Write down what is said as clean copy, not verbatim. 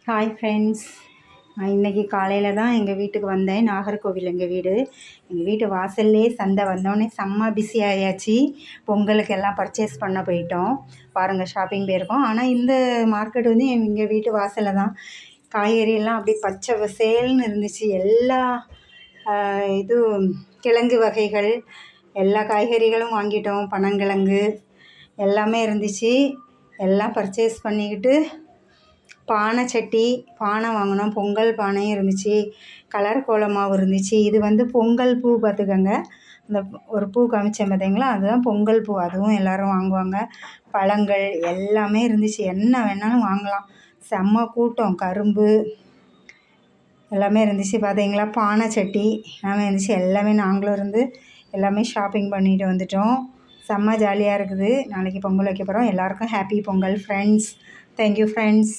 Hi friends. நான் இன்றைக்கி காலையில் தான் எங்கள் வீட்டுக்கு வந்தேன். நாகர்கோவில் எங்கள் வீடு. எங்கள் வீட்டு வாசல்லே சந்தை வந்தோடனே செம்ம பிஸி ஆயாச்சு. பொங்கலுக்கு எல்லாம் பர்ச்சேஸ் பண்ண போயிட்டோம். பாருங்கள், ஷாப்பிங் போயிருக்கோம். ஆனால் இந்த மார்க்கெட் வந்து எங்கள் வீட்டு வாசலில் தான். காய்கறி எல்லாம் அப்படியே பச்சை பசேல்னு இருந்துச்சு. எல்லா கிழங்கு வகைகள் எல்லா காய்கறிகளும் வாங்கிட்டோம். பனங்கிழங்கு எல்லாமே இருந்துச்சு. எல்லாம் பர்ச்சேஸ் பண்ணிக்கிட்டு பானை சட்டி பானை வாங்கினோம். பொங்கல் பானையும் இருந்துச்சு. கலர் கோலம் மாவு இருந்துச்சு. இது வந்து பொங்கல் பூ பார்த்துக்கோங்க. இந்த ஒரு பூ காமிச்சேன் பார்த்தீங்களா, அதுதான் பொங்கல் பூ. அதுவும் எல்லோரும் வாங்குவாங்க. பழங்கள் எல்லாமே இருந்துச்சு. என்ன வேணாலும் வாங்கலாம். செம்ம கூட்டம். கரும்பு எல்லாமே இருந்துச்சு. பார்த்தீங்களா, பானை சட்டி எல்லாமே இருந்துச்சு. எல்லாமே நாங்களும் இருந்து எல்லாமே ஷாப்பிங் பண்ணிட்டு வந்துட்டோம். செம்ம ஜாலியாக இருக்குது. நாளைக்கு பொங்கல் வைக்க போகிறோம். எல்லாேருக்கும் happy Pongal friends. Thank you friends.